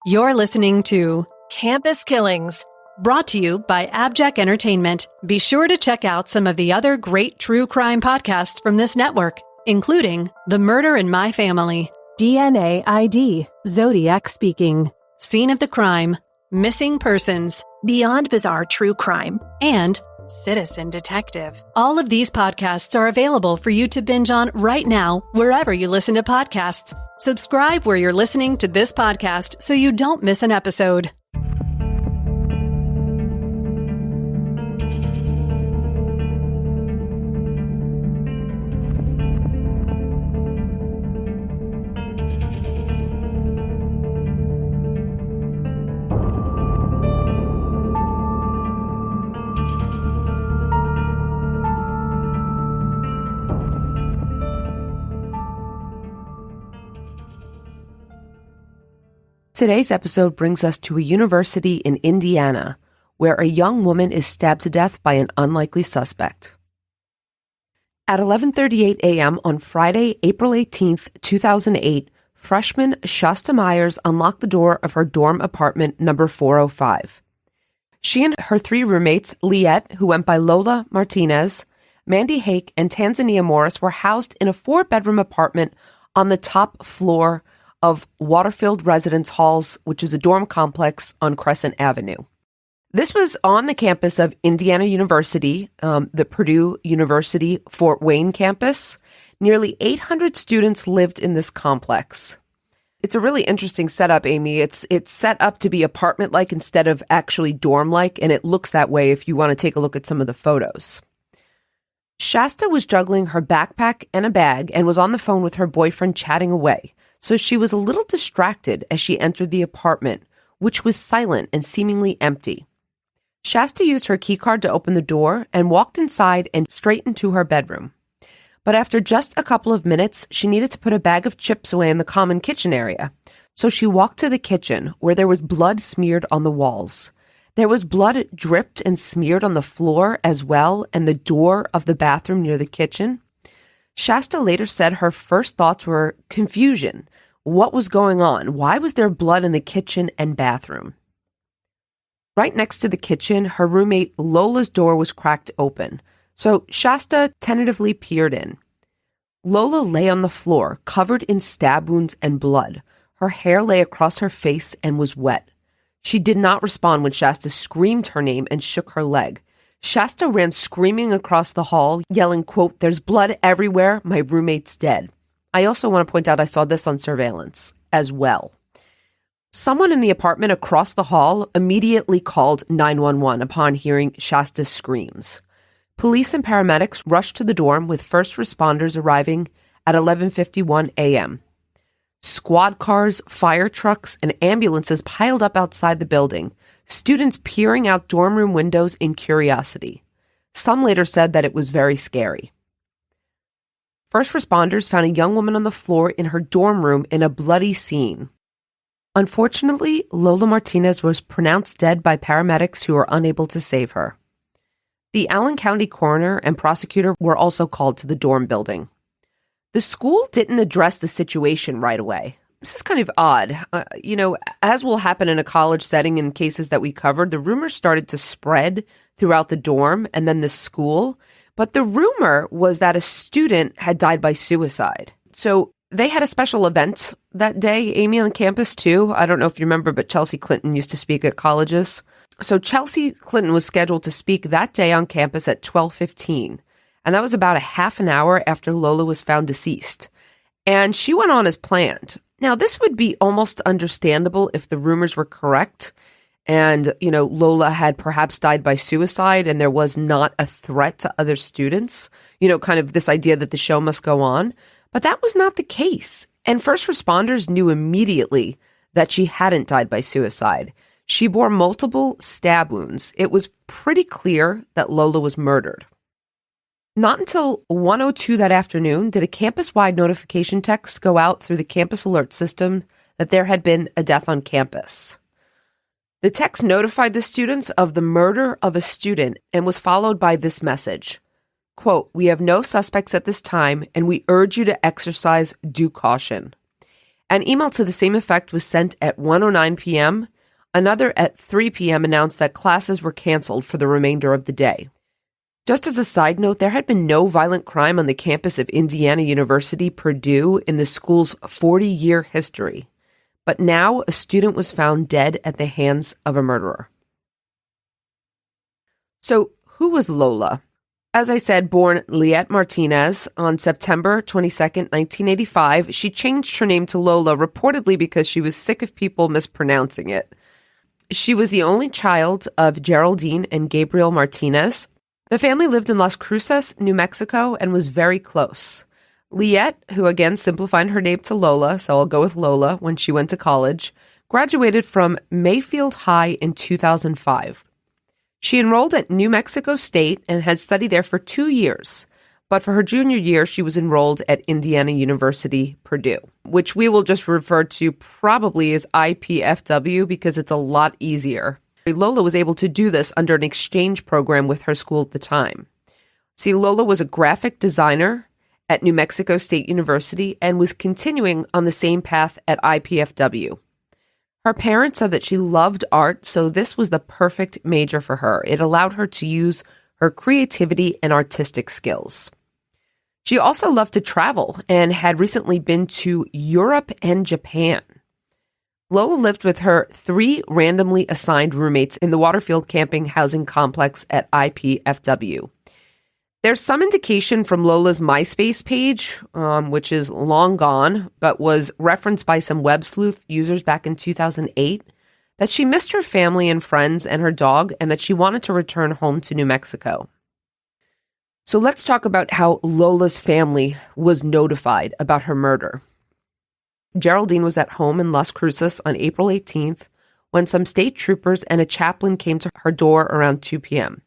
You're listening to Campus Killings, brought to you by AbJack Entertainment. Be sure to check out some of the other great true crime podcasts from this network, including The Murder in My Family, DNA ID, Zodiac Speaking, Scene of the Crime, Missing Persons, Beyond Bizarre True Crime, and Citizen Detective. All of these podcasts are available for you to binge on right now, wherever you listen to podcasts. Subscribe where you're listening to this podcast so you don't miss an episode. Today's episode brings us to a university in Indiana, where a young woman is stabbed to death by an unlikely suspect. At 11:38 a.m. on Friday, April 18th, 2008, freshman Shasta Myers unlocked the door of her dorm apartment number 405. She and her three roommates, Liette, who went by Lola Martinez, Mandy Hake, and Tanzania Morris, were housed in a 4-bedroom apartment on the top floor of Waterfield Residence Halls, which is a dorm complex on Crescent Avenue. This was on the campus of Indiana University, the Purdue University Fort Wayne campus. Nearly 800 students lived in this complex. It's a really interesting setup, Amy. It's set up to be apartment-like instead of actually dorm-like, and it looks that way if you want to take a look at some of the photos. Shasta was juggling her backpack and a bag and was on the phone with her boyfriend chatting away. So she was a little distracted as she entered the apartment, which was silent and seemingly empty. Shasta used her keycard to open the door and walked inside and straight into her bedroom. But after just a couple of minutes, she needed to put a bag of chips away in the common kitchen area. So she walked to the kitchen, where there was blood smeared on the walls. There was blood dripped and smeared on the floor as well, and the door of the bathroom near the kitchen. Shasta later said her first thoughts were confusion. What was going on? Why was there blood in the kitchen and bathroom? Right next to the kitchen, her roommate Lola's door was cracked open. So Shasta tentatively peered in. Lola lay on the floor, covered in stab wounds and blood. Her hair lay across her face and was wet. She did not respond when Shasta screamed her name and shook her leg. Shasta ran screaming across the hall, yelling, quote, "There's blood everywhere. My roommate's dead." I also want to point out I saw this on surveillance as well. Someone in the apartment across the hall immediately called 911 upon hearing Shasta's screams. Police and paramedics rushed to the dorm, with first responders arriving at 11:51 a.m. Squad cars, fire trucks, and ambulances piled up outside the building, students peering out dorm room windows in curiosity. Some later said that it was very scary. First responders found a young woman on the floor in her dorm room in a bloody scene. Unfortunately, Lola Martinez was pronounced dead by paramedics who were unable to save her. The Allen County coroner and prosecutor were also called to the dorm building. The school didn't address the situation right away. This is kind of odd. As will happen in a college setting in cases that we covered, the rumors started to spread throughout the dorm and then the school. But the rumor was that a student had died by suicide. So they had a special event that day, Amy, on campus too. I don't know if you remember, but Chelsea Clinton used to speak at colleges. So Chelsea Clinton was scheduled to speak that day on campus at 12:15. And that was about a half an hour after Lola was found deceased. And she went on as planned. Now, this would be almost understandable if the rumors were correct and, Lola had perhaps died by suicide and there was not a threat to other students, kind of this idea that the show must go on. But that was not the case. And first responders knew immediately that she hadn't died by suicide. She bore multiple stab wounds. It was pretty clear that Lola was murdered. Not until 1:02 that afternoon did a campus-wide notification text go out through the campus alert system that there had been a death on campus. The text notified the students of the murder of a student and was followed by this message. Quote, "We have no suspects at this time, and we urge you to exercise due caution." An email to the same effect was sent at 1:09 p.m. Another at 3 p.m. announced that classes were canceled for the remainder of the day. Just as a side note, there had been no violent crime on the campus of Indiana University, Purdue, in the school's 40-year history. But now a student was found dead at the hands of a murderer. So, who was Lola? As I said, born Lola Martinez on September 22nd, 1985, she changed her name to Lola reportedly because she was sick of people mispronouncing it. She was the only child of Geraldine and Gabriel Martinez. The family lived in Las Cruces, New Mexico, and was very close. Liette, who again simplified her name to Lola, so I'll go with Lola, when she went to college, graduated from Mayfield High in 2005. She enrolled at New Mexico State and had studied there for 2 years, but for her junior year, she was enrolled at Indiana University, Purdue, which we will just refer to probably as IPFW because it's a lot easier. Lola was able to do this under an exchange program with her school at the time. See, Lola was a graphic designer at New Mexico State University and was continuing on the same path at IPFW. Her parents said that she loved art, so this was the perfect major for her. It allowed her to use her creativity and artistic skills. She also loved to travel and had recently been to Europe and Japan. Lola lived with her 3 randomly assigned roommates in the Waterfield camping housing complex at IPFW. There's some indication from Lola's MySpace page, which is long gone, but was referenced by some web sleuth users back in 2008, that she missed her family and friends and her dog, and that she wanted to return home to New Mexico. So let's talk about how Lola's family was notified about her murder. Geraldine was at home in Las Cruces on April 18th when some state troopers and a chaplain came to her door around 2 p.m.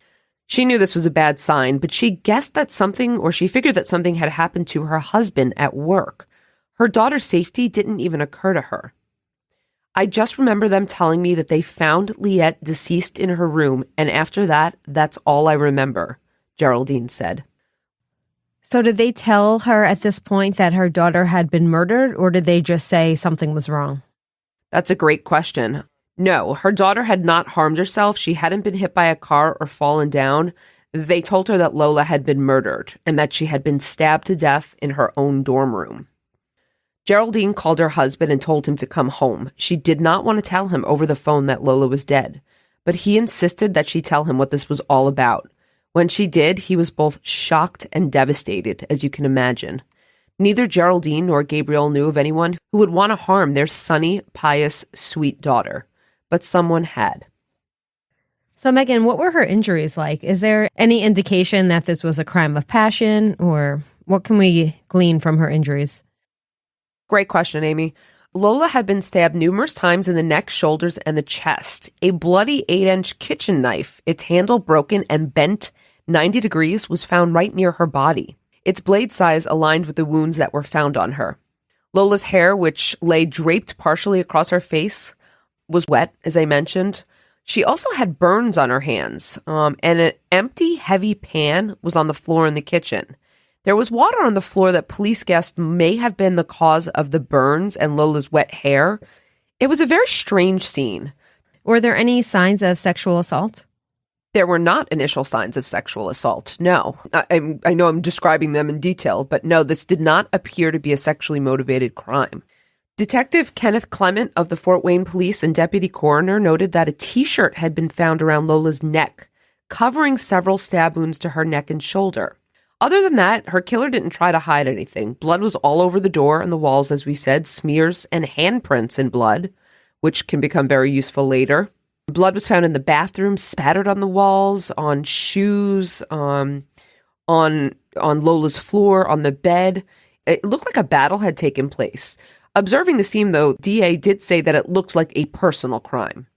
She knew this was a bad sign, but she guessed that she figured that something had happened to her husband at work. Her daughter's safety didn't even occur to her. I just remember them telling me that they found Liette deceased in her room, and after that, that's all I remember, Geraldine said. So did they tell her at this point that her daughter had been murdered, or did they just say something was wrong? That's a great question. No, her daughter had not harmed herself. She hadn't been hit by a car or fallen down. They told her that Lola had been murdered and that she had been stabbed to death in her own dorm room. Geraldine called her husband and told him to come home. She did not want to tell him over the phone that Lola was dead, but he insisted that she tell him what this was all about. When she did, he was both shocked and devastated, as you can imagine. Neither Geraldine nor Gabriel knew of anyone who would want to harm their sunny, pious, sweet daughter, but someone had. So, Megan, what were her injuries like? Is there any indication that this was a crime of passion, or what can we glean from her injuries? Great question, Amy. Lola had been stabbed numerous times in the neck, shoulders, and the chest. A bloody 8-inch kitchen knife, its handle broken and bent 90 degrees, was found right near her body. Its blade size aligned with the wounds that were found on her. Lola's hair, which lay draped partially across her face, was wet, as I mentioned. She also had burns on her hands, and an empty, heavy pan was on the floor in the kitchen. There was water on the floor that police guessed may have been the cause of the burns and Lola's wet hair. It was a very strange scene. Were there any signs of sexual assault? There were not initial signs of sexual assault, no. I know I'm describing them in detail, but no, this did not appear to be a sexually motivated crime. Detective Kenneth Clement of the Fort Wayne Police and Deputy Coroner noted that a T-shirt had been found around Lola's neck, covering several stab wounds to her neck and shoulder. Other than that, her killer didn't try to hide anything. Blood was all over the door and the walls, as we said, smears and handprints in blood, which can become very useful later. Blood was found in the bathroom, spattered on the walls, on shoes, on Lola's floor, on the bed. It looked like a battle had taken place. Observing the scene, though, DA did say that it looked like a personal crime.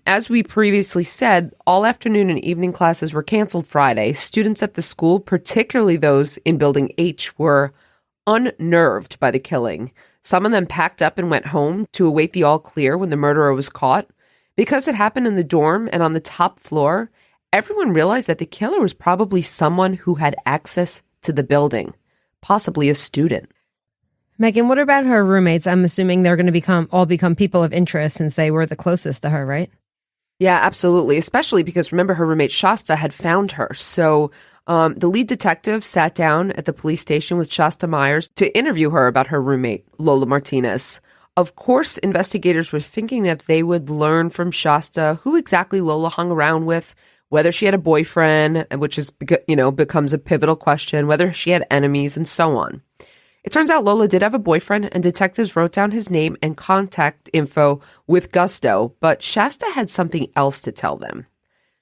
As we previously said, all afternoon and evening classes were canceled Friday. Students at the school, particularly those in Building H, were unnerved by the killing. Some of them packed up and went home to await the all clear when the murderer was caught. Because it happened in the dorm and on the top floor, everyone realized that the killer was probably someone who had access to the building, possibly a student. Megan, what about her roommates? I'm assuming they're going to all become people of interest since they were the closest to her, right? Yeah, absolutely. Especially because remember, her roommate Shasta had found her. So the lead detective sat down at the police station with Shasta Myers to interview her about her roommate, Lola Martinez. Of course, investigators were thinking that they would learn from Shasta who exactly Lola hung around with, whether she had a boyfriend, which is, becomes a pivotal question, whether she had enemies, and so on. It turns out Lola did have a boyfriend, and detectives wrote down his name and contact info with gusto, but Shasta had something else to tell them.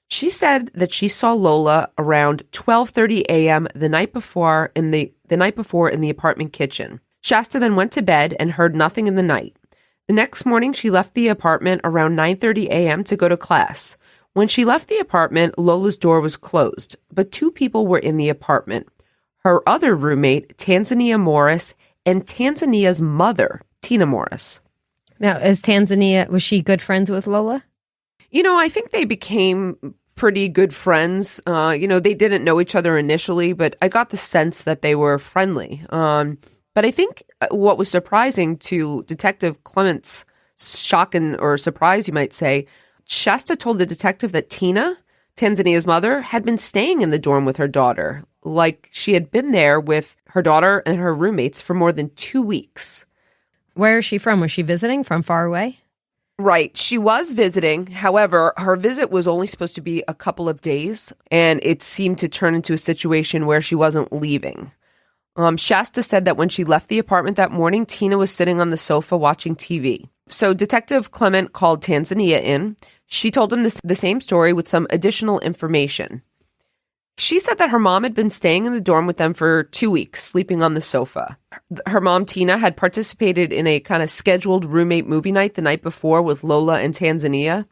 She said that she saw Lola around 12:30 a.m. the night before in the apartment kitchen. Shasta then went to bed and heard nothing in the night. The next morning, she left the apartment around 9:30 a.m. to go to class. When she left the apartment, Lola's door was closed, but two people were in the apartment. Her other roommate, Tanzania Morris, and Tanzania's mother, Tina Morris. Now, was she good friends with Lola? I think they became pretty good friends. They didn't know each other initially, but I got the sense that they were friendly. But I think what was surprising to Detective Clement's shock or surprise, you might say, Shasta told the detective that Tina, Tanzania's mother, had been staying in the dorm with her daughter. Like she had been there with her daughter and her roommates for more than 2 weeks. Where is she from? Was she visiting from far away? Right. She was visiting. However, her visit was only supposed to be a couple of days, and it seemed to turn into a situation where she wasn't leaving. Shasta said that when she left the apartment that morning, Tina was sitting on the sofa watching TV. So Detective Clement called Tanzania in. She told him the same story with some additional information. She said that her mom had been staying in the dorm with them for 2 weeks, sleeping on the sofa. Her mom, Tina, had participated in a kind of scheduled roommate movie night the night before with Lola and Tanzania.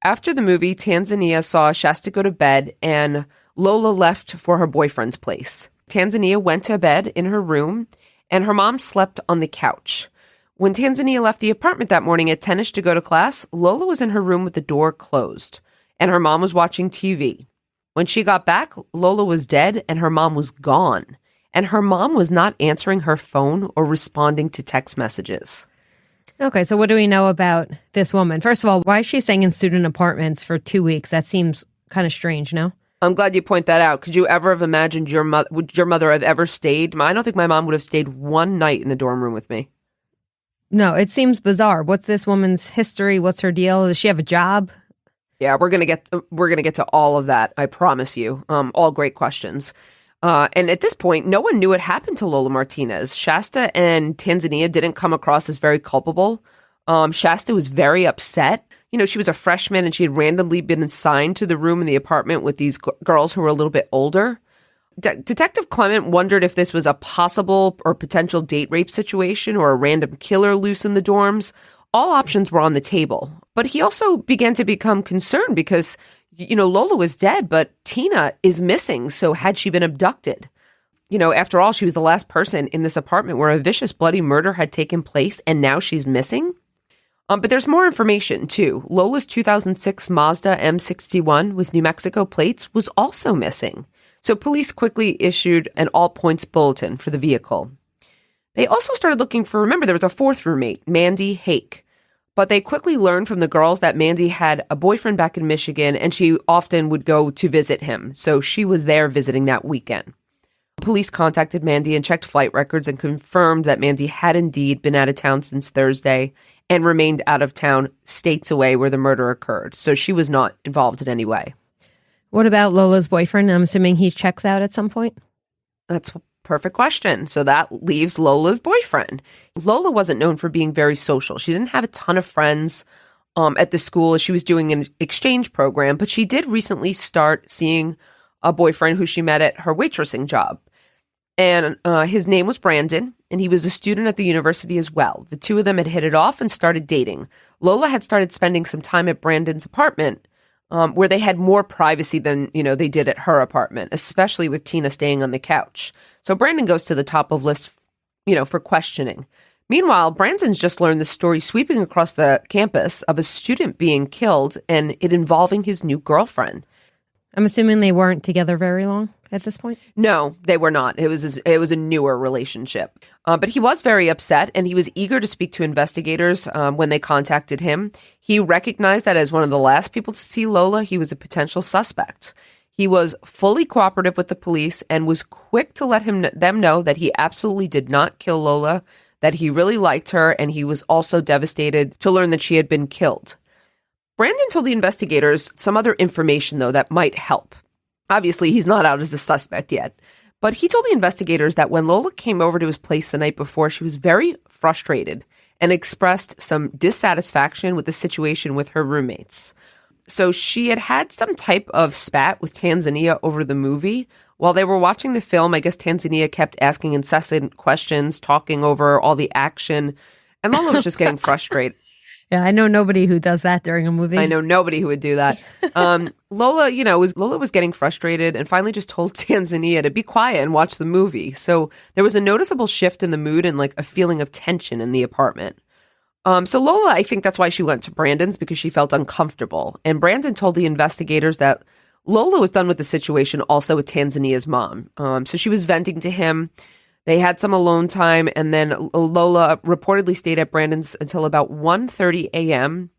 After the movie, Tanzania saw Shasta go to bed, and Lola left for her boyfriend's place. Tanzania went to bed in her room, and her mom slept on the couch. When Tanzania left the apartment that morning at 10ish to go to class, Lola was in her room with the door closed, and her mom was watching TV. When she got back, Lola was dead and her mom was gone. And her mom was not answering her phone or responding to text messages. Okay, so what do we know about this woman? First of all, why is she staying in student apartments for 2 weeks? That seems kind of strange, no? I'm glad you point that out. Could you ever have imagined would your mother have ever stayed? I don't think my mom would have stayed one night in a dorm room with me. No, it seems bizarre. What's this woman's history? What's her deal? Does she have a job? Yeah, we're gonna get to all of that. I promise you. All great questions. And at this point, no one knew what happened to Lola Martinez. Shasta and Tanzania didn't come across as very culpable. Shasta was very upset. She was a freshman and she had randomly been assigned to the room in the apartment with these girls who were a little bit older. Detective Clement wondered if this was a possible or potential date rape situation or a random killer loose in the dorms. All options were on the table. But he also began to become concerned because, Lola was dead, but Tina is missing. So had she been abducted? After all, she was the last person in this apartment where a vicious, bloody murder had taken place, and now she's missing? But there's more information, too. Lola's 2006 Mazda M61 with New Mexico plates was also missing. So police quickly issued an all-points bulletin for the vehicle. They also started looking for, remember, there was a fourth roommate, Mandy Hake. But they quickly learned from the girls that Mandy had a boyfriend back in Michigan, and she often would go to visit him. So she was there visiting that weekend. Police contacted Mandy and checked flight records and confirmed that Mandy had indeed been out of town since Thursday and remained out of town states away where the murder occurred. So she was not involved in any way. What about Lola's boyfriend? I'm assuming he checks out at some point? That's a perfect question. So that leaves Lola's boyfriend. Lola wasn't known for being very social. She didn't have a ton of friends at the school as she was doing an exchange program, but she did recently start seeing a boyfriend who she met at her waitressing job. And his name was Brandon, and he was a student at the university as well. The two of them had hit it off and started dating. Lola had started spending some time at Brandon's apartment, where they had more privacy than, they did at her apartment, especially with Tina staying on the couch. So Brandon goes to the top of list, for questioning. Meanwhile, Brandon's just learned the story sweeping across the campus of a student being killed and it involving his new girlfriend. I'm assuming they weren't together very long at this point. No, they were not. It was a newer relationship. But he was very upset, and he was eager to speak to investigators when they contacted him. He recognized that as one of the last people to see Lola, he was a potential suspect. He was fully cooperative with the police and was quick to let them know that he absolutely did not kill Lola, that he really liked her, and he was also devastated to learn that she had been killed. Brandon told the investigators some other information, though, that might help. Obviously, he's not out as a suspect yet, but he told the investigators that when Lola came over to his place the night before, she was very frustrated and expressed some dissatisfaction with the situation with her roommates. So she had had some type of spat with Tanzania over the movie. While they were watching the film, I guess Tanzania kept asking incessant questions, talking over all the action, and Lola was just getting frustrated. Yeah, I know nobody who does that during a movie. I know nobody who would do that. Lola was getting frustrated and finally just told Tanzania to be quiet and watch the movie. So there was a noticeable shift in the mood and like a feeling of tension in the apartment. So Lola, I think that's why she went to Brandon's, because she felt uncomfortable. And Brandon told the investigators that Lola was done with the situation also with Tanzania's mom. So she was venting to him. They had some alone time, and then Lola reportedly stayed at Brandon's until about 1:30 a.m.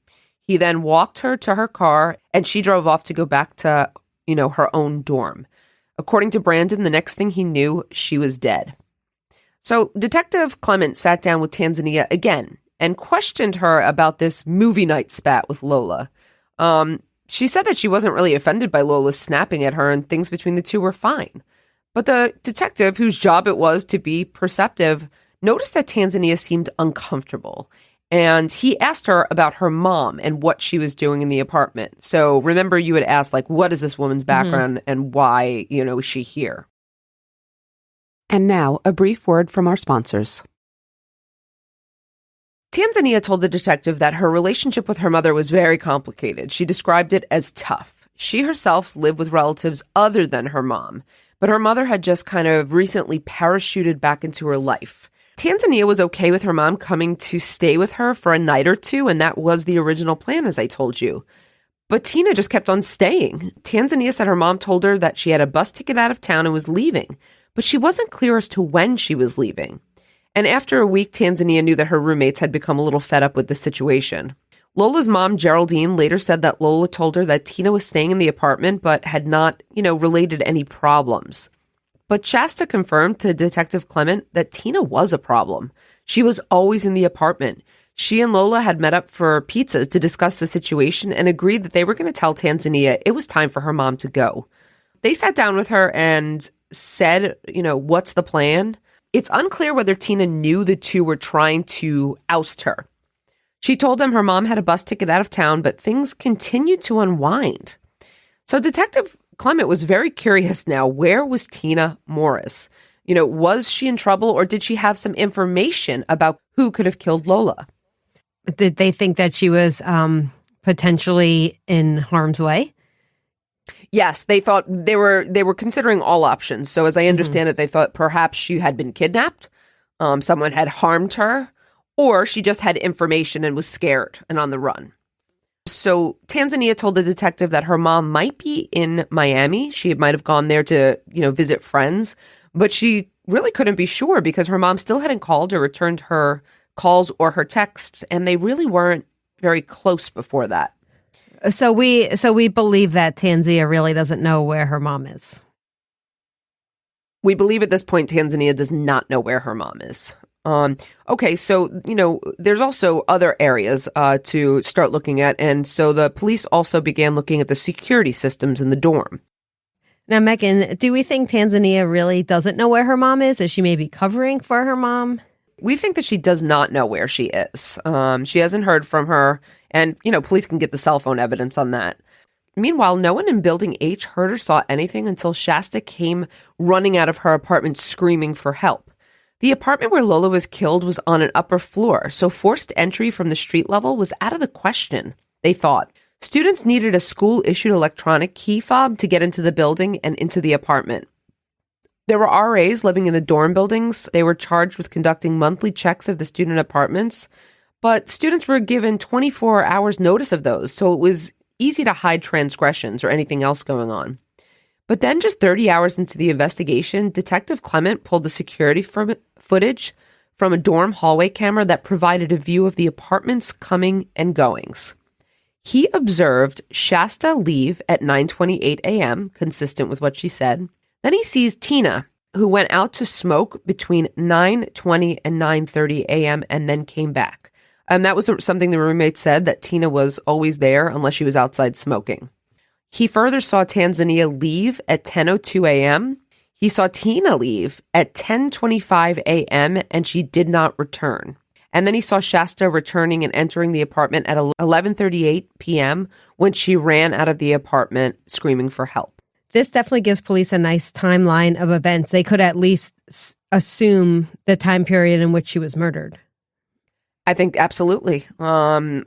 He then walked her to her car, and she drove off to go back to, her own dorm. According to Brandon, the next thing he knew, she was dead. So Detective Clement sat down with Tanzania again and questioned her about this movie night spat with Lola. She said that she wasn't really offended by Lola snapping at her, and things between the two were fine. But the detective, whose job it was to be perceptive, noticed that Tanzania seemed uncomfortable. And he asked her about her mom and what she was doing in the apartment. So remember, you had asked, what is this woman's background and why, is she here? And now, a brief word from our sponsors. Tanzania told the detective that her relationship with her mother was very complicated. She described it as tough. She herself lived with relatives other than her mom, but her mother had just kind of recently parachuted back into her life. Tanzania was okay with her mom coming to stay with her for a night or two, and that was the original plan, as I told you. But Tina just kept on staying. Tanzania said her mom told her that she had a bus ticket out of town and was leaving, but she wasn't clear as to when she was leaving. And after a week, Tanzania knew that her roommates had become a little fed up with the situation. Lola's mom, Geraldine, later said that Lola told her that Tina was staying in the apartment but had not, related any problems. But Shasta confirmed to Detective Clement that Tina was a problem. She was always in the apartment. She and Lola had met up for pizzas to discuss the situation and agreed that they were going to tell Tanzania it was time for her mom to go. They sat down with her and said, what's the plan? It's unclear whether Tina knew the two were trying to oust her. She told them her mom had a bus ticket out of town, but things continued to unwind. So Detective Clement was very curious now. Where was Tina Morris? Was she in trouble, or did she have some information about who could have killed Lola? Did they think that she was potentially in harm's way? Yes, they thought they were considering all options. So as I understand it, they thought perhaps she had been kidnapped, someone had harmed her, or she just had information and was scared and on the run. So Tanzania told the detective that her mom might be in Miami. She might have gone there to, visit friends, but she really couldn't be sure because her mom still hadn't called or returned her calls or her texts, and they really weren't very close before that. So we believe that Tanzania really doesn't know where her mom is. We believe at this point Tanzania does not know where her mom is. Okay, so, there's also other areas to start looking at. And so the police also began looking at the security systems in the dorm. Now, Megan, do we think Tanzania really doesn't know where her mom is? Is she maybe covering for her mom? We think that she does not know where she is. She hasn't heard from her. And, police can get the cell phone evidence on that. Meanwhile, no one in Building H heard or saw anything until Shasta came running out of her apartment screaming for help. The apartment where Lola was killed was on an upper floor, so forced entry from the street level was out of the question, they thought. Students needed a school-issued electronic key fob to get into the building and into the apartment. There were RAs living in the dorm buildings. They were charged with conducting monthly checks of the student apartments, but students were given 24 hours notice of those, so it was easy to hide transgressions or anything else going on. But then just 30 hours into the investigation, Detective Clement pulled the security footage from a dorm hallway camera that provided a view of the apartment's coming and goings. He observed Shasta leave at 9:28 a.m., consistent with what she said. Then he sees Tina, who went out to smoke between 9:20 and 9:30 a.m. and then came back. That was something the roommate said, that Tina was always there unless she was outside smoking. He further saw Tanzania leave at 10:02 a.m. He saw Tina leave at 10:25 a.m. and she did not return. And then he saw Shasta returning and entering the apartment at 11:38 p.m. when she ran out of the apartment screaming for help. This definitely gives police a nice timeline of events. They could at least assume the time period in which she was murdered. I think absolutely. And,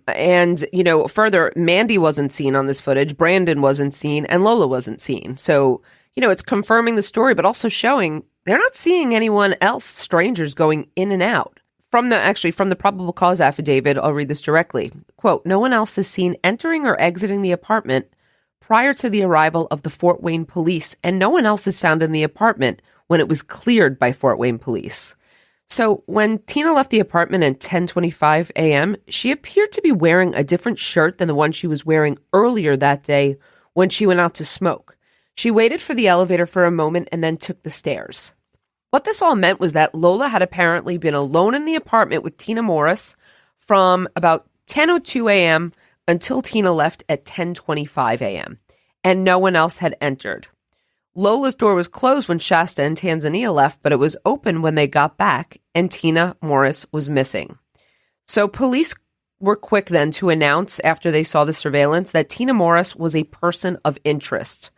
further, Mandy wasn't seen on this footage, Brandon wasn't seen, and Lola wasn't seen. So, it's confirming the story, but also showing they're not seeing anyone else, strangers, going in and out. From the probable cause affidavit, I'll read this directly. Quote, no one else is seen entering or exiting the apartment prior to the arrival of the Fort Wayne police, and no one else is found in the apartment when it was cleared by Fort Wayne police. So when Tina left the apartment at 10:25 a.m., she appeared to be wearing a different shirt than the one she was wearing earlier that day when she went out to smoke. She waited for the elevator for a moment and then took the stairs. What this all meant was that Lola had apparently been alone in the apartment with Tina Morris from about 10:02 a.m. until Tina left at 10:25 a.m., and no one else had entered. Lola's door was closed when Shasta and Tanzania left, but it was open when they got back, and Tina Morris was missing. So police were quick then to announce, after they saw the surveillance, that Tina Morris was a person of interest.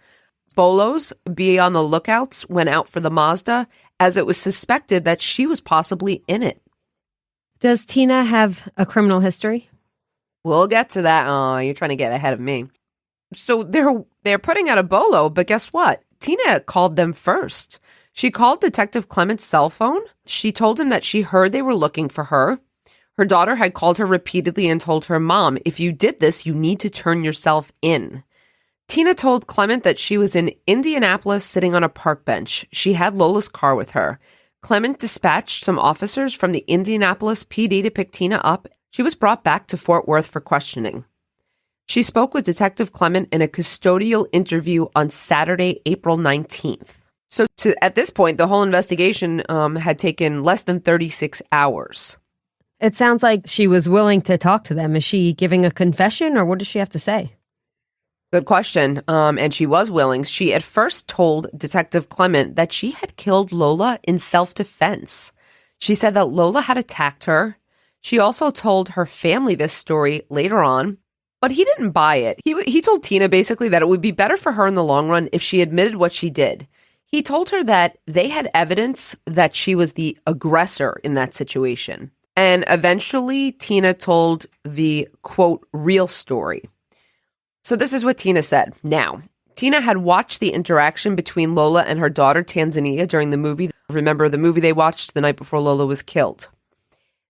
Bolos, be on the lookouts, went out for the Mazda, as it was suspected that she was possibly in it. Does Tina have a criminal history? We'll get to that. Oh, you're trying to get ahead of me. So they're putting out a bolo, but guess what? Tina called them first. She called Detective Clement's cell phone. She told him that she heard they were looking for her. Her daughter had called her repeatedly and told her, Mom, if you did this, you need to turn yourself in. Tina told Clement that she was in Indianapolis sitting on a park bench. She had Lola's car with her. Clement dispatched some officers from the Indianapolis PD to pick Tina up. She was brought back to Fort Worth for questioning. She spoke with Detective Clement in a custodial interview on Saturday, April 19th. So at this point, the whole investigation had taken less than 36 hours. It sounds like she was willing to talk to them. Is she giving a confession, or what does she have to say? Good question. And she was willing. She at first told Detective Clement that she had killed Lola in self-defense. She said that Lola had attacked her. She also told her family this story later on, but he didn't buy it. He told Tina basically that it would be better for her in the long run if she admitted what she did. He told her that they had evidence that she was the aggressor in that situation. And eventually, Tina told the, quote, real story. So this is what Tina said. Now, Tina had watched the interaction between Lola and her daughter, Tanzania, during the movie. Remember the movie they watched the night before Lola was killed.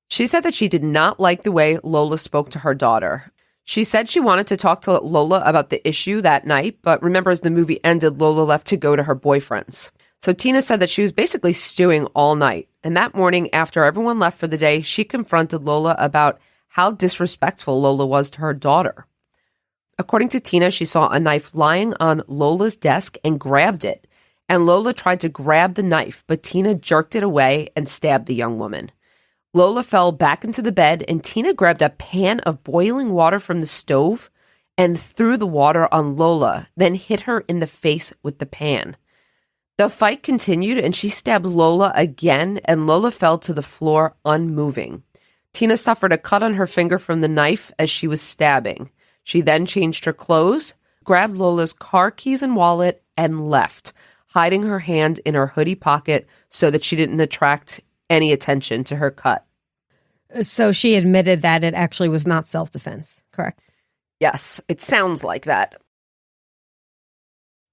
She said that she did not like the way Lola spoke to her daughter. She said she wanted to talk to Lola about the issue that night, but remember, as the movie ended, Lola left to go to her boyfriend's. So Tina said that she was basically stewing all night. And that morning, after everyone left for the day, she confronted Lola about how disrespectful Lola was to her daughter. According to Tina, she saw a knife lying on Lola's desk and grabbed it. And Lola tried to grab the knife, but Tina jerked it away and stabbed the young woman. Lola fell back into the bed, and Tina grabbed a pan of boiling water from the stove and threw the water on Lola, then hit her in the face with the pan. The fight continued, and she stabbed Lola again, and Lola fell to the floor unmoving. Tina suffered a cut on her finger from the knife as she was stabbing. She then changed her clothes, grabbed Lola's car keys and wallet, and left, hiding her hand in her hoodie pocket so that she didn't attract any attention to her cut. So she admitted that it actually was not self-defense, correct? Yes, it sounds like that.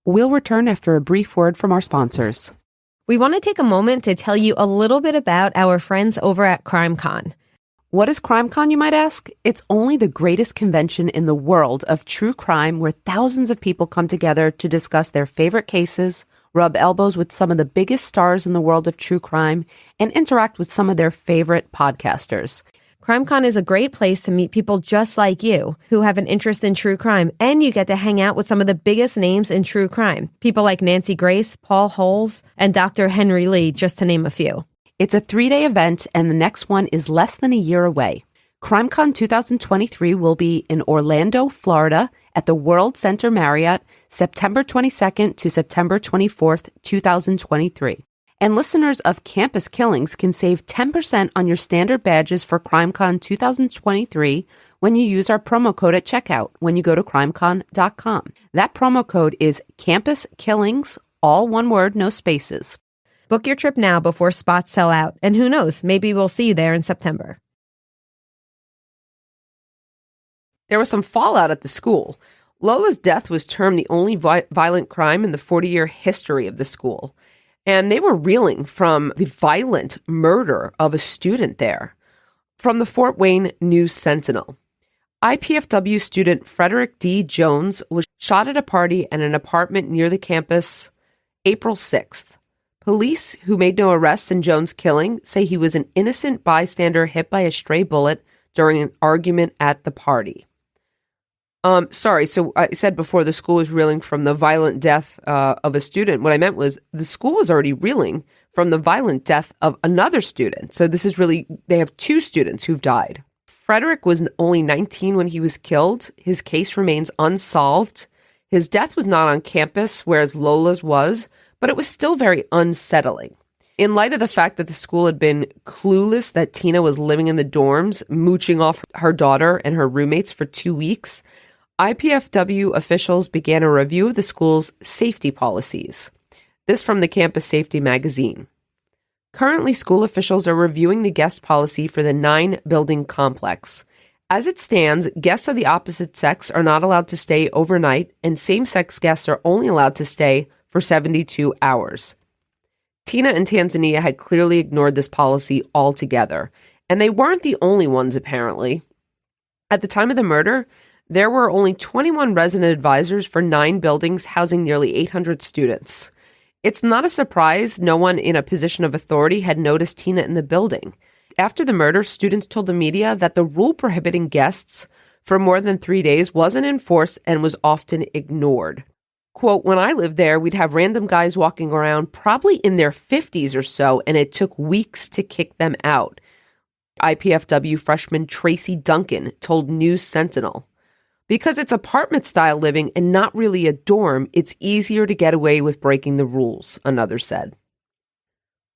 We'll return after a brief word from our sponsors. We want to take a moment to tell you a little bit about our friends over at CrimeCon. What is CrimeCon, you might ask? It's only the greatest convention in the world of true crime where thousands of people come together to discuss their favorite cases, rub elbows with some of the biggest stars in the world of true crime, and interact with some of their favorite podcasters. CrimeCon is a great place to meet people just like you who have an interest in true crime, and you get to hang out with some of the biggest names in true crime. People like Nancy Grace, Paul Holes, and Dr. Henry Lee, just to name a few. It's a 3-day event, and the next one is less than a year away. CrimeCon 2023 will be in Orlando, Florida, at the World Center Marriott, September 22nd to September 24th, 2023. And listeners of Campus Killings can save 10% on your standard badges for CrimeCon 2023 when you use our promo code at checkout when you go to crimecon.com. That promo code is Campus Killings, all one word, no spaces. Book your trip now before spots sell out, and who knows, maybe we'll see you there in September. There was some fallout at the school. Lola's death was termed the only violent crime in the 40-year history of the school. And they were reeling from the violent murder of a student there. From the Fort Wayne News-Sentinel. IPFW student Frederick D. Jones was shot at a party at an apartment near the campus April 6th. Police, who made no arrests in Jones' killing, say he was an innocent bystander hit by a stray bullet during an argument at the party. So I said before the school was reeling from the violent death of a student. What I meant was the school was already reeling from the violent death of another student. So this is really, they have 2 students who've died. Frederick was only 19 when he was killed. His case remains unsolved. His death was not on campus, whereas Lola's was, but it was still very unsettling. In light of the fact that the school had been clueless that Tina was living in the dorms, mooching off her daughter and her roommates for 2 weeks, IPFW officials began a review of the school's safety policies. This from the Campus Safety magazine. Currently, school officials are reviewing the guest policy for the 9-building complex. As it stands, guests of the opposite sex are not allowed to stay overnight, and same-sex guests are only allowed to stay for 72 hours. Tina and Tanzania had clearly ignored this policy altogether, and they weren't the only ones, apparently. At the time of the murder, there were only 21 resident advisors for 9 buildings housing nearly 800 students. It's not a surprise no one in a position of authority had noticed Tina in the building. After the murder, students told the media that the rule prohibiting guests for more than 3 days wasn't enforced and was often ignored. Quote, when I lived there, we'd have random guys walking around, probably in their 50s or so, and it took weeks to kick them out. IPFW freshman Tracy Duncan told News Sentinel. Because it's apartment-style living and not really a dorm, it's easier to get away with breaking the rules, another said.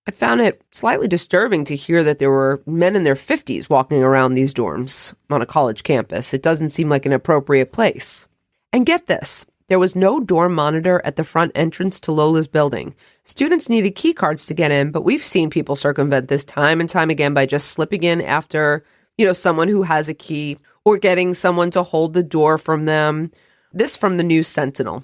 I found it slightly disturbing to hear that there were men in their 50s walking around these dorms on a college campus. It doesn't seem like an appropriate place. And get this. There was no dorm monitor at the front entrance to Lola's building. Students needed key cards to get in, but we've seen people circumvent this time and time again by just slipping in after, someone who has a key or getting someone to hold the door from them. This from the News Sentinel.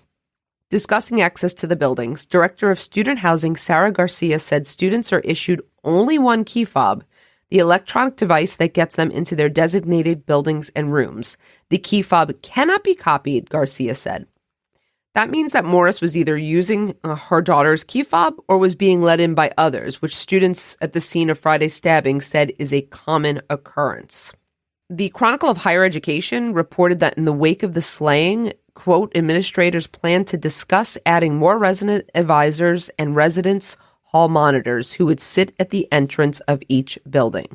Discussing access to the buildings, Director of Student Housing Sarah Garcia said students are issued only one key fob, the electronic device that gets them into their designated buildings and rooms. The key fob cannot be copied, Garcia said. That means that Morris was either using her daughter's key fob or was being let in by others, which students at the scene of Friday's stabbing said is a common occurrence. The Chronicle of Higher Education reported that in the wake of the slaying, quote, administrators plan to discuss adding more resident advisors and residence hall monitors who would sit at the entrance of each building.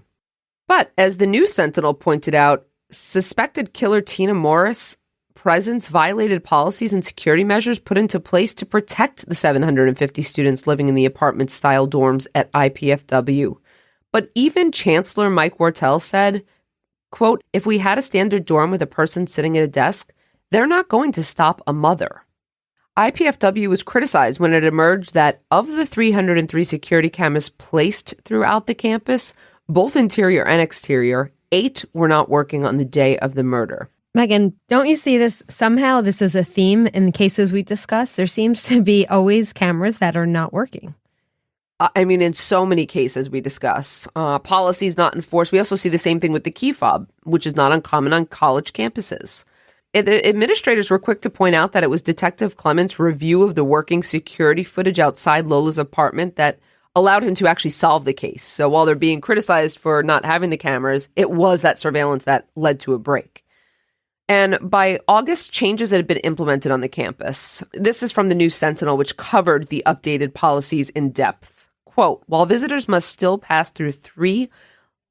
But as the News Sentinel pointed out, suspected killer Tina Morris' presence violated policies and security measures put into place to protect the 750 students living in the apartment-style dorms at IPFW. But even Chancellor Mike Wartell said, quote, if we had a standard dorm with a person sitting at a desk, they're not going to stop a mother. IPFW was criticized when it emerged that of the 303 security cameras placed throughout the campus, both interior and exterior, 8 were not working on the day of the murder. Megan, don't you see this? Somehow this is a theme in cases we discuss. There seems to be always cameras that are not working. I mean, in so many cases we discuss, policies not enforced. We also see the same thing with the key fob, which is not uncommon on college campuses. The administrators were quick to point out that it was Detective Clement's review of the working security footage outside Lola's apartment that allowed him to actually solve the case. So while they're being criticized for not having the cameras, it was that surveillance that led to a break. And by August, changes had been implemented on the campus. This is from the News Sentinel, which covered the updated policies in depth. Quote, while visitors must still pass through 3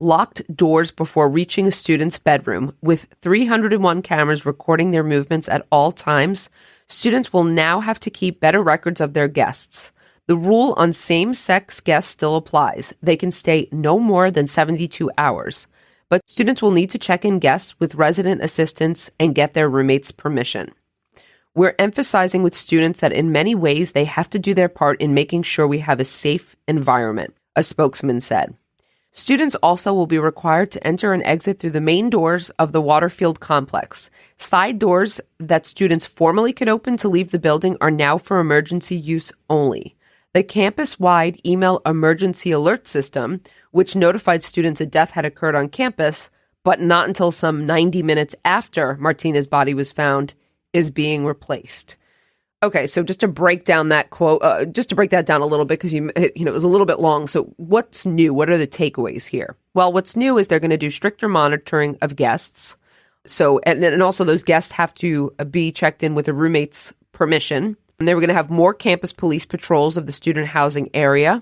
locked doors before reaching a student's bedroom, with 301 cameras recording their movements at all times, students will now have to keep better records of their guests. The rule on same-sex guests still applies. They can stay no more than 72 hours. But students will need to check in guests with resident assistants and get their roommates' permission. We're emphasizing with students that in many ways they have to do their part in making sure we have a safe environment, a spokesman said. Students also will be required to enter and exit through the main doors of the Waterfield complex. Side doors that students formerly could open to leave the building are now for emergency use only. The campus-wide email emergency alert system, which notified students a death had occurred on campus, but not until some 90 minutes after Martinez's body was found, is being replaced. Okay, so just to break down that quote, just to break that down a little bit, because it was a little bit long. So what's new? What are the takeaways here? Well, what's new is they're going to do stricter monitoring of guests. So, and also those guests have to be checked in with a roommate's permission. And they were going to have more campus police patrols of the student housing area.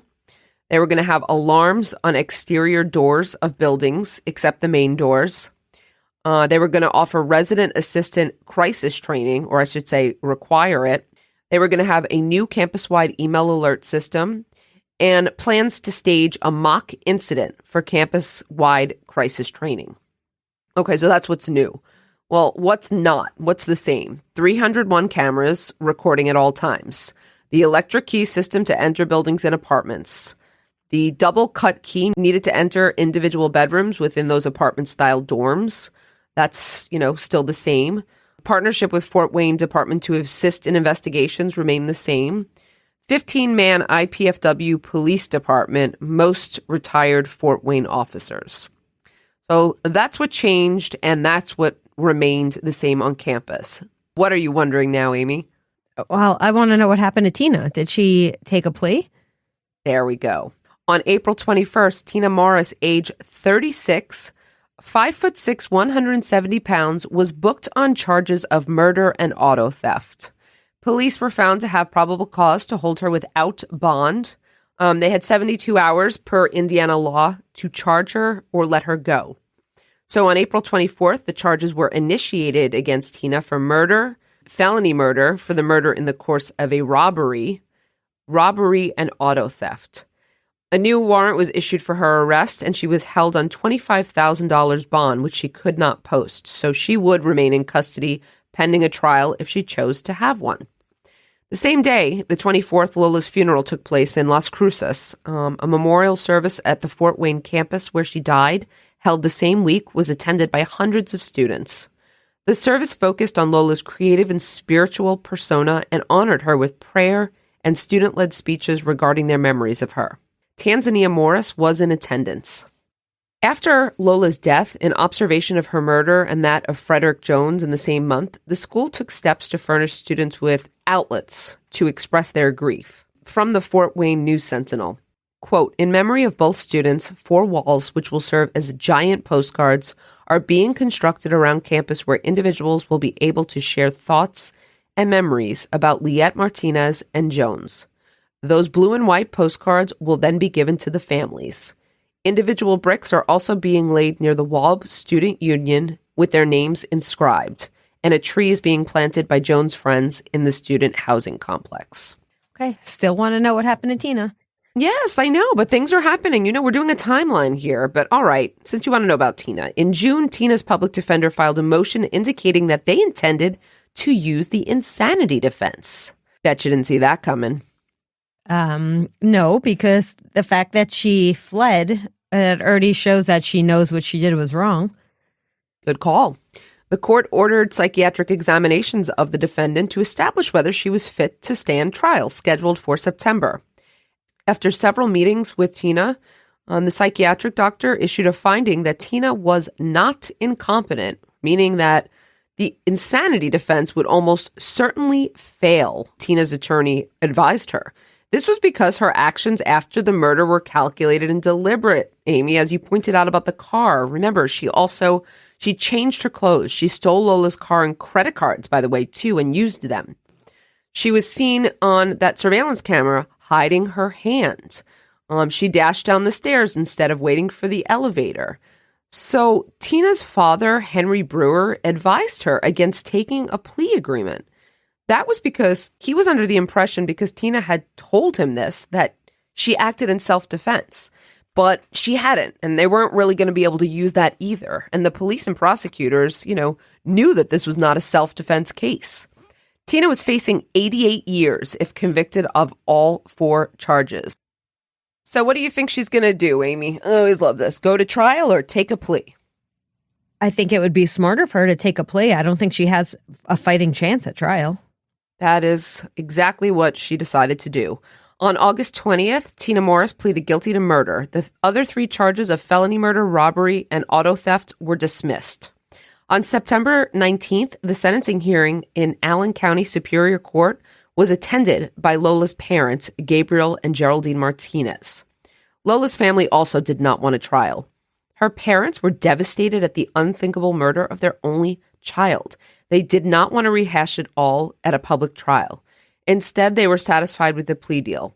They were going to have alarms on exterior doors of buildings, except the main doors. They were going to offer resident assistant crisis training, or I should say require it. They were going to have a new campus-wide email alert system and plans to stage a mock incident for campus-wide crisis training. Okay, so that's what's new. Well, what's not? What's the same? 301 cameras recording at all times. The electric key system to enter buildings and apartments. The double cut key needed to enter individual bedrooms within those apartment-style dorms. That's, still the same. Partnership with Fort Wayne Department to assist in investigations remain the same. 15-man IPFW police department, most retired Fort Wayne officers. So that's what changed, and that's what remained the same on campus. What are you wondering now, Amy? Well, I want to know what happened to Tina. Did she take a plea? There we go. On April 21st, Tina Morris, age 36, 5'6", 170 pounds, was booked on charges of murder and auto theft. Police were found to have probable cause to hold her without bond. They had 72 hours per Indiana law to charge her or let her go. So on April 24th, the charges were initiated against Tina for murder, felony murder for the murder in the course of a robbery, and auto theft. A new warrant was issued for her arrest, and she was held on $25,000 bond, which she could not post. So she would remain in custody pending a trial if she chose to have one. The same day, the 24th, Lola's funeral took place in Las Cruces. A memorial service at the Fort Wayne campus where she died, held the same week, was attended by hundreds of students. The service focused on Lola's creative and spiritual persona and honored her with prayer and student-led speeches regarding their memories of her. Tanzania Morris was in attendance. After Lola's death, in observation of her murder and that of Frederick Jones in the same month, the school took steps to furnish students with outlets to express their grief. From the Fort Wayne News Sentinel, quote, in memory of both students, 4 walls, which will serve as giant postcards, are being constructed around campus where individuals will be able to share thoughts and memories about Liette Martinez and Jones. Those blue and white postcards will then be given to the families. Individual bricks are also being laid near the Walb Student Union with their names inscribed, and a tree is being planted by Jones' friends in the student housing complex. Okay, still want to know what happened to Tina. Yes, I know, but things are happening. We're doing a timeline here, but all right, since you want to know about Tina. In June, Tina's public defender filed a motion indicating that they intended to use the insanity defense. Bet you didn't see that coming. No, because the fact that she fled, it already shows that she knows what she did was wrong. Good call. The court ordered psychiatric examinations of the defendant to establish whether she was fit to stand trial, scheduled for September. After several meetings with Tina, the psychiatric doctor issued a finding that Tina was not incompetent, meaning that the insanity defense would almost certainly fail, Tina's attorney advised her. This was because her actions after the murder were calculated and deliberate, Amy, as you pointed out about the car. Remember, she changed her clothes. She stole Lola's car and credit cards, by the way, too, and used them. She was seen on that surveillance camera hiding her hand. She dashed down the stairs instead of waiting for the elevator. So Tina's father, Henry Brewer, advised her against taking a plea agreement. That was because he was under the impression, because Tina had told him this, that she acted in self-defense. But she hadn't, and they weren't really going to be able to use that either. And the police and prosecutors, knew that this was not a self-defense case. Tina was facing 88 years if convicted of all 4 charges. So what do you think she's going to do, Amy? I always love this. Go to trial or take a plea? I think it would be smarter for her to take a plea. I don't think she has a fighting chance at trial. That is exactly what she decided to do. On August 20th, Tina Morris pleaded guilty to murder. The other 3 charges of felony murder, robbery, and auto theft were dismissed. On September 19th, the sentencing hearing in Allen County Superior Court was attended by Lola's parents, Gabriel and Geraldine Martinez. Lola's family also did not want a trial. Her parents were devastated at the unthinkable murder of their only child. They did not want to rehash it all at a public trial. Instead, they were satisfied with the plea deal.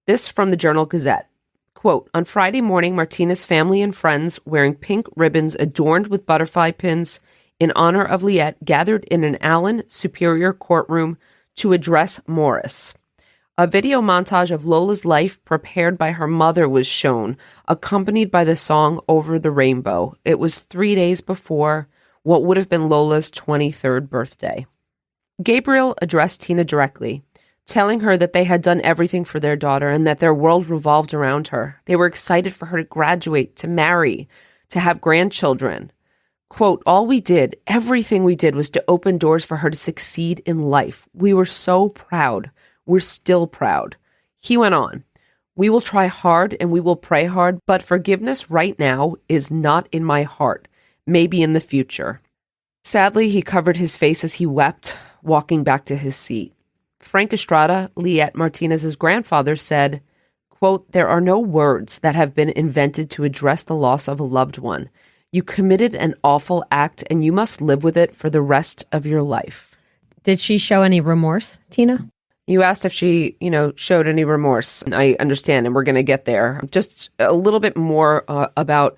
This from the Journal-Gazette. Quote, on Friday morning, Martinez's family and friends wearing pink ribbons adorned with butterfly pins in honor of Liette gathered in an Allen Superior Courtroom to address Morris. A video montage of Lola's life prepared by her mother was shown, accompanied by the song Over the Rainbow. It was 3 days before what would have been Lola's 23rd birthday. Gabriel addressed Tina directly, telling her that they had done everything for their daughter and that their world revolved around her. They were excited for her to graduate, to marry, to have grandchildren. Quote, all we did, everything we did was to open doors for her to succeed in life. We were so proud. We're still proud. He went on, we will try hard and we will pray hard, but forgiveness right now is not in my heart, maybe in the future. Sadly, he covered his face as he wept, walking back to his seat. Frank Estrada, Liette Martinez's grandfather, said, quote, there are no words that have been invented to address the loss of a loved one. You committed an awful act and you must live with it for the rest of your life. Did she show any remorse, Tina? You asked if she, showed any remorse. I understand, and we're going to get there. Just a little bit more about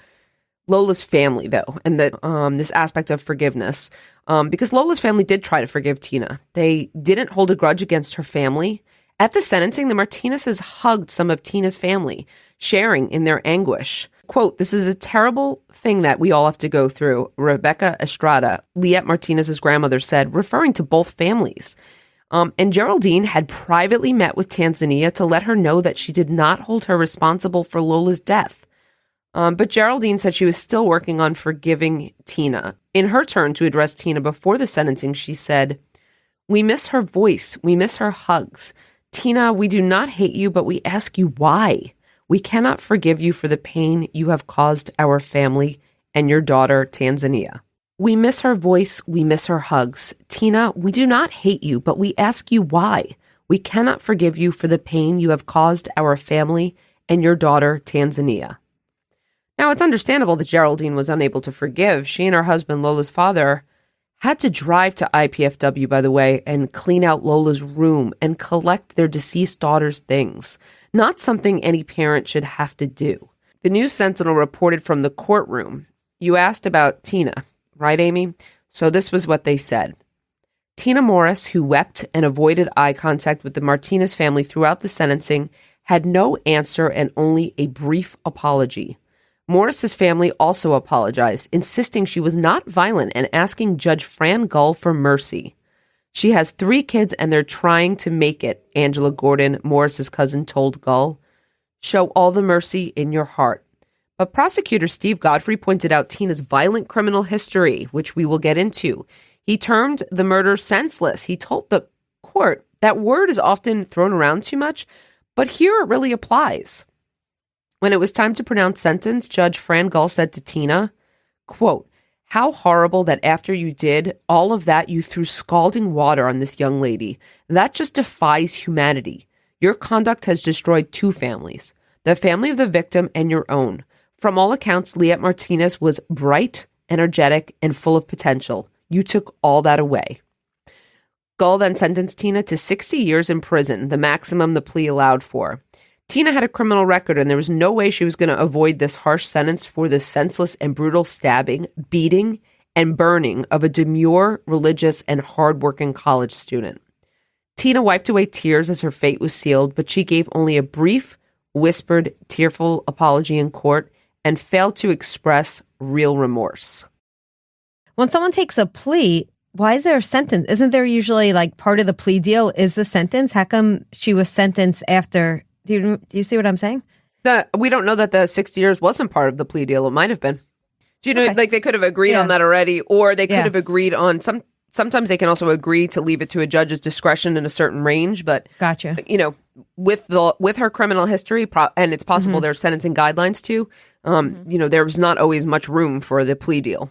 Lola's family, though, and this aspect of forgiveness. Because Lola's family did try to forgive Tina. They didn't hold a grudge against her family. At the sentencing, the Martinezes hugged some of Tina's family, sharing in their anguish. Quote, this is a terrible thing that we all have to go through, Rebecca Estrada, Liette Martinez's grandmother, said, referring to both families. And Geraldine had privately met with Tanzania to let her know that she did not hold her responsible for Lola's death. But Geraldine said she was still working on forgiving Tina. In her turn to address Tina before the sentencing, she said, we miss her voice. We miss her hugs. Tina, we do not hate you, but we ask you why. We cannot forgive you for the pain you have caused our family and your daughter, Tanzania. We miss her voice. We miss her hugs. Tina, we do not hate you, but we ask you why. We cannot forgive you for the pain you have caused our family and your daughter, Tanzania. Now, it's understandable that Geraldine was unable to forgive. She and her husband, Lola's father, had to drive to IPFW, by the way, and clean out Lola's room and collect their deceased daughter's things. Not something any parent should have to do. The News Sentinel reported from the courtroom. You asked about Tina, right, Amy? So this was what they said. Tina Morris, who wept and avoided eye contact with the Martinez family throughout the sentencing, had no answer and only a brief apology. Morris's family also apologized, insisting she was not violent and asking Judge Fran Gull for mercy. She has 3 kids and they're trying to make it, Angela Gordon, Morris's cousin, told Gull. Show all the mercy in your heart. But prosecutor Steve Godfrey pointed out Tina's violent criminal history, which we will get into. He termed the murder senseless. He told the court that word is often thrown around too much, But here it really applies. When it was time to pronounce sentence, Judge Fran Gull said to Tina, quote, "How horrible that after you did all of that, you threw scalding water on this young lady. That just defies humanity. Your conduct has destroyed two families, the family of the victim and your own. From all accounts, Lola Martinez was bright, energetic, and full of potential. You took all that away." Gull then sentenced Tina to 60 years in prison, the maximum the plea allowed for. Tina had a criminal record, and there was no way she was going to avoid this harsh sentence for the senseless and brutal stabbing, beating, and burning of a demure, religious, and hardworking college student. Tina wiped away tears as her fate was sealed, but she gave only a brief, whispered, tearful apology in court and failed to express real remorse. When someone takes a plea, why is there a sentence? Isn't there usually like part of the plea deal is the sentence? How come she was sentenced after? Do you see what I'm saying? We don't know that the 60 years wasn't part of the plea deal. It might have been. Do you know, Okay. like they could have agreed on that already, or they could have agreed on sometimes they can also agree to leave it to a judge's discretion in a certain range. But Gotcha. you know, with her criminal history, and it's possible there's sentencing guidelines too. You know, there was not always much room for the plea deal.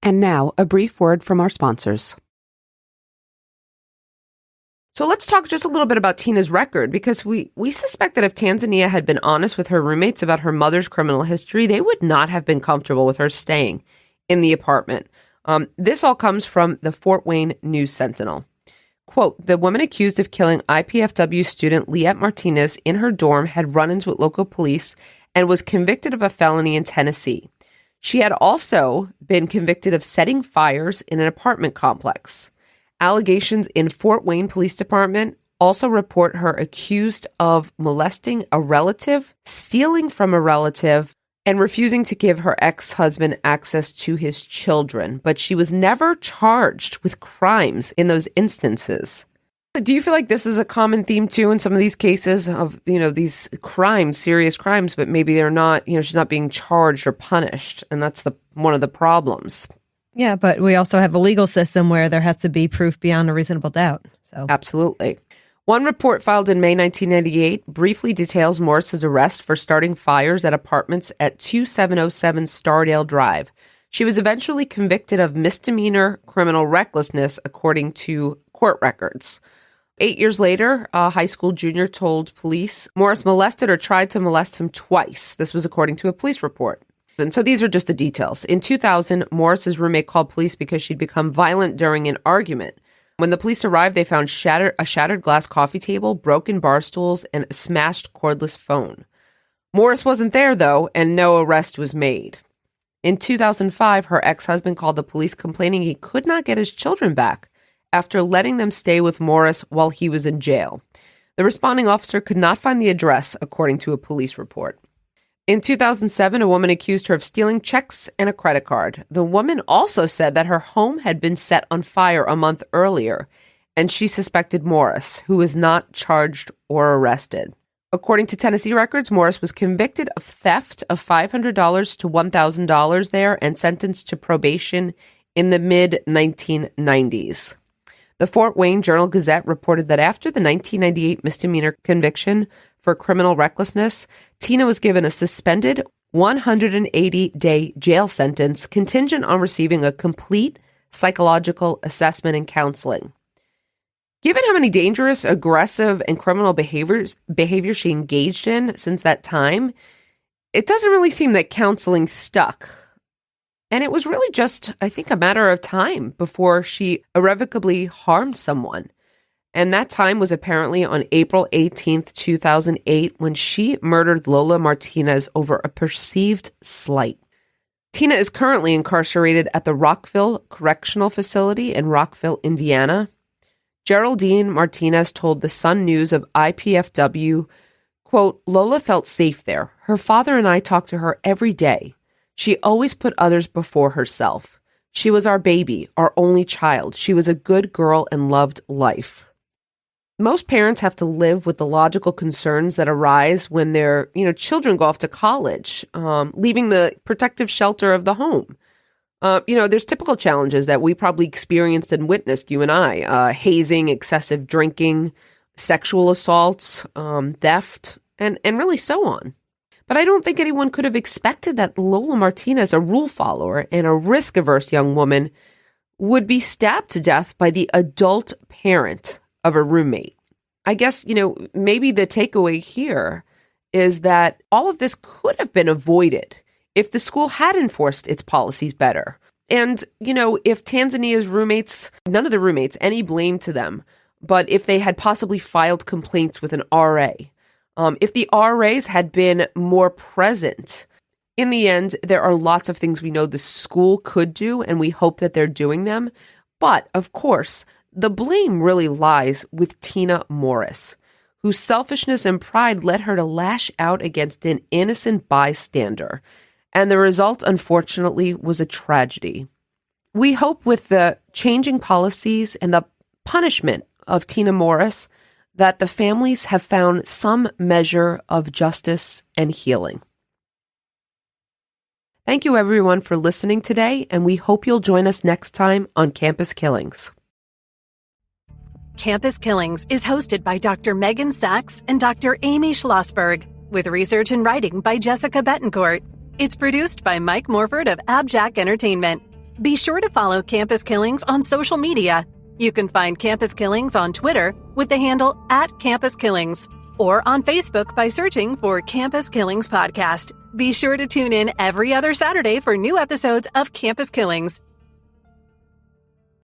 And now, a brief word from our sponsors. So let's talk just a little bit about Tina's record, because we suspect that if Tanzania had been honest with her roommates about her mother's criminal history, they would not have been comfortable with her staying in the apartment. This all comes from the Fort Wayne News Sentinel. Quote, "The woman accused of killing IPFW student Lola Martinez in her dorm had run-ins with local police and was convicted of a felony in Tennessee. She had also been convicted of setting fires in an apartment complex. Allegations in Fort Wayne Police Department also report her accused of molesting a relative, stealing from a relative, and refusing to give her ex-husband access to his children. But she was never charged with crimes in those instances." Do you feel like this is a common theme too in some of these cases of, you know, these crimes, serious crimes, but maybe they're not, you know, she's not being charged or punished, and that's one of the problems. Yeah, but we also have a legal system where there has to be proof beyond a reasonable doubt. So Absolutely. One report filed in May 1998 briefly details Morris's arrest for starting fires at apartments at 2707 Stardale Drive. She was eventually convicted of misdemeanor criminal recklessness, according to court records. 8 years later, a high school junior told police Morris molested or tried to molest him twice. This was according to a police report. And so these are just the details. In 2000, Morris's roommate called police because she'd become violent during an argument. When the police arrived, they found a shattered glass coffee table, broken bar stools, and a smashed cordless phone. Morris wasn't there, though, and no arrest was made. In 2005, her ex-husband called the police complaining he could not get his children back after letting them stay with Morris while he was in jail. The responding officer could not find the address, according to a police report. In 2007, a woman accused her of stealing checks and a credit card. The woman also said that her home had been set on fire a month earlier, and she suspected Morris, who was not charged or arrested. According to Tennessee records, Morris was convicted of theft of $500 to $1,000 there and sentenced to probation in the mid-1990s. The Fort Wayne Journal-Gazette reported that after the 1998 misdemeanor conviction for criminal recklessness, Tina was given a suspended 180-day jail sentence contingent on receiving a complete psychological assessment and counseling. Given how many dangerous, aggressive, and criminal behavior she engaged in since that time, it doesn't really seem that counseling stuck. And it was really just, I think, a matter of time before she irrevocably harmed someone. And that time was apparently on April 18th, 2008, when she murdered Lola Martinez over a perceived slight. Tina is currently incarcerated at the Rockville Correctional Facility in Rockville, Indiana. Geraldine Martinez told the Sun News of IPFW, quote, "Lola felt safe there. Her father and I talked to her every day. She always put others before herself. She was our baby, our only child. She was a good girl and loved life." Most parents have to live with the logical concerns that arise when their, children go off to college, leaving the protective shelter of the home. There's typical challenges that we probably experienced and witnessed, you and I, hazing, excessive drinking, sexual assaults, theft, and really so on. But I don't think anyone could have expected that Lola Martinez, a rule follower and a risk-averse young woman, would be stabbed to death by the adult parent of a roommate. I guess, maybe the takeaway here is that all of this could have been avoided if the school had enforced its policies better. And, if Tanzania's roommates, none of the roommates, any blame to them, but if they had possibly filed complaints with an RA, if the RAs had been more present, in the end, there are lots of things we know the school could do, and we hope that they're doing them. But, of course, the blame really lies with Tina Morris, whose selfishness and pride led her to lash out against an innocent bystander. And the result, unfortunately, was a tragedy. We hope with the changing policies and the punishment of Tina Morris that the families have found some measure of justice and healing. Thank you, everyone, for listening today, and we hope you'll join us next time on Campus Killings. Campus Killings is hosted by Dr. Megan Sachs and Dr. Amy Schlossberg, with research and writing by Jessica Betancourt. It's produced by Mike Morford of AbJack Entertainment. Be sure to follow Campus Killings on social media. You can find Campus Killings on Twitter with the handle @CampusKillings, or on Facebook by searching for Campus Killings Podcast. Be sure to tune in every other Saturday for new episodes of Campus Killings.